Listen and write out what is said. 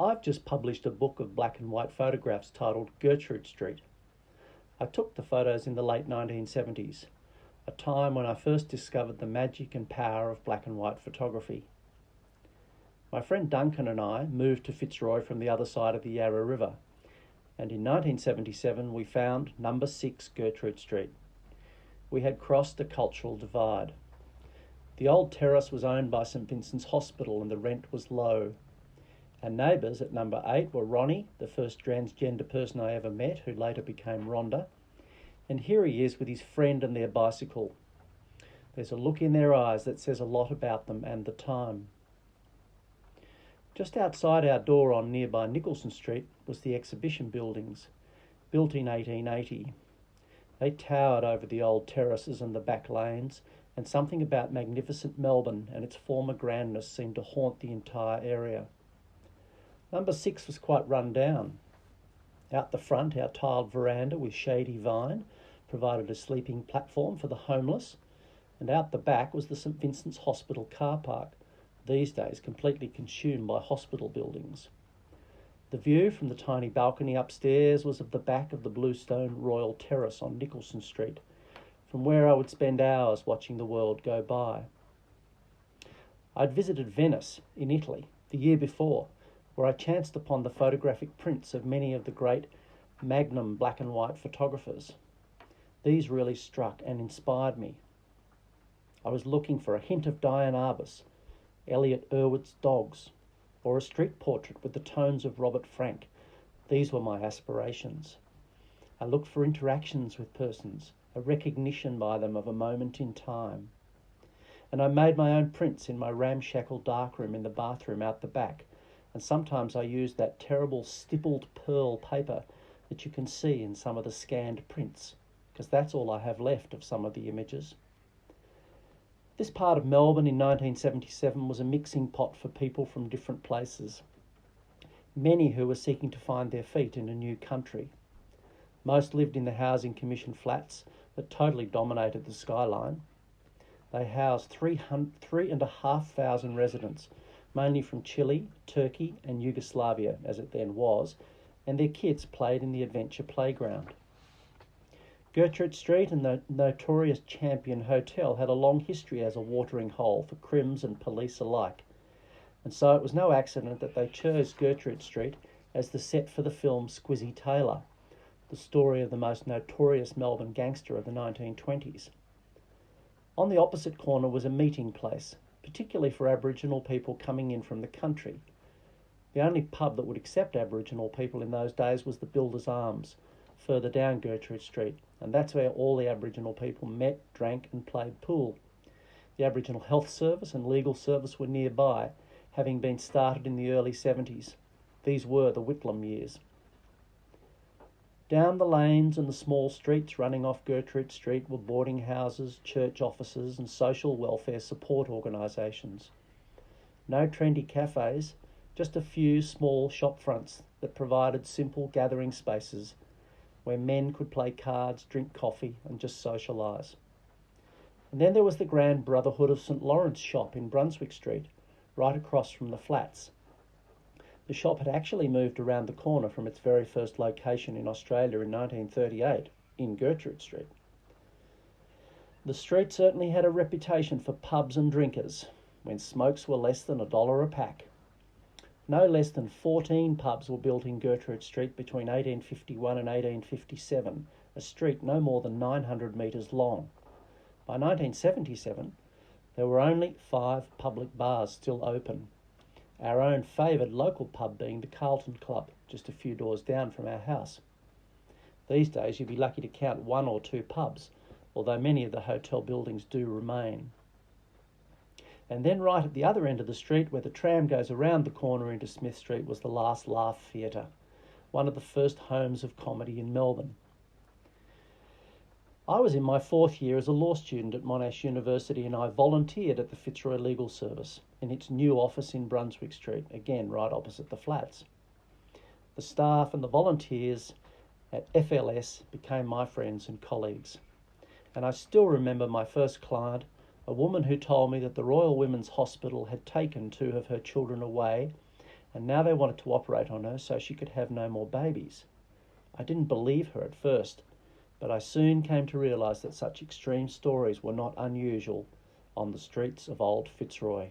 I've just published a book of black and white photographs titled Gertrude Street. I took the photos in the late 1970s, a time when I first discovered the magic and power of black and white photography. My friend Duncan and I moved to Fitzroy from the other side of the Yarra River, and in 1977 we found number 6 Gertrude Street. We had crossed a cultural divide. The old terrace was owned by St Vincent's Hospital and the rent was low. Our neighbours at number 8 were Ronnie, the first transgender person I ever met, who later became Rhonda, and here he is with his friend and their bicycle. There's a look in their eyes that says a lot about them and the time. Just outside our door on nearby Nicholson Street was the exhibition buildings, built in 1880. They towered over the old terraces and the back lanes, and something about magnificent Melbourne and its former grandness seemed to haunt the entire area. Number 6 was quite run down. Out the front, our tiled veranda with shady vine provided a sleeping platform for the homeless, and out the back was the St Vincent's Hospital car park, these days completely consumed by hospital buildings. The view from the tiny balcony upstairs was of the back of the bluestone Royal Terrace on Nicholson Street, from where I would spend hours watching the world go by. I'd visited Venice in Italy the year before, where I chanced upon the photographic prints of many of the great magnum black and white photographers. These really struck and inspired me. I was looking for a hint of Diane Arbus, Elliot Erwitt's dogs, or a street portrait with the tones of Robert Frank. These were my aspirations. I looked for interactions with persons, a recognition by them of a moment in time. And I made my own prints in my ramshackle darkroom in the bathroom out the back, and sometimes I used that terrible stippled pearl paper that you can see in some of the scanned prints, because that's all I have left of some of the images. This part of Melbourne in 1977 was a mixing pot for people from different places, many who were seeking to find their feet in a new country. Most lived in the Housing Commission flats that totally dominated the skyline. They housed 3,500 residents, mainly from Chile, Turkey and Yugoslavia, as it then was, and their kids played in the adventure playground. Gertrude Street and the notorious Champion Hotel had a long history as a watering hole for crims and police alike, and so it was no accident that they chose Gertrude Street as the set for the film Squizzy Taylor, the story of the most notorious Melbourne gangster of the 1920s. On the opposite corner was a meeting place, particularly for Aboriginal people coming in from the country. The only pub that would accept Aboriginal people in those days was the Builders Arms, further down Gertrude Street, and that's where all the Aboriginal people met, drank and played pool. The Aboriginal Health Service and Legal Service were nearby, having been started in the early 70s. These were the Whitlam years. Down the lanes and the small streets running off Gertrude Street were boarding houses, church offices and social welfare support organisations. No trendy cafes, just a few small shop fronts that provided simple gathering spaces where men could play cards, drink coffee and just socialise. And then there was the Grand Brotherhood of St Lawrence shop in Brunswick Street, right across from the flats. The shop had actually moved around the corner from its very first location in Australia in 1938, in Gertrude Street. The street certainly had a reputation for pubs and drinkers, when smokes were less than $1 a pack. No less than 14 pubs were built in Gertrude Street between 1851 and 1857, a street no more than 900 metres long. By 1977, there were only 5 public bars still open, our own favoured local pub being the Carlton Club, just a few doors down from our house. These days you'd be lucky to count 1 or 2 pubs, although many of the hotel buildings do remain. And then right at the other end of the street, where the tram goes around the corner into Smith Street, was the Last Laugh Theatre, one of the first homes of comedy in Melbourne. I was in my 4th year as a law student at Monash University, and I volunteered at the Fitzroy Legal Service in its new office in Brunswick Street, again right opposite the flats. The staff and the volunteers at FLS became my friends and colleagues, and I still remember my first client, a woman who told me that the Royal Women's Hospital had taken 2 of her children away and now they wanted to operate on her so she could have no more babies. I didn't believe her at first, but I soon came to realise that such extreme stories were not unusual on the streets of old Fitzroy.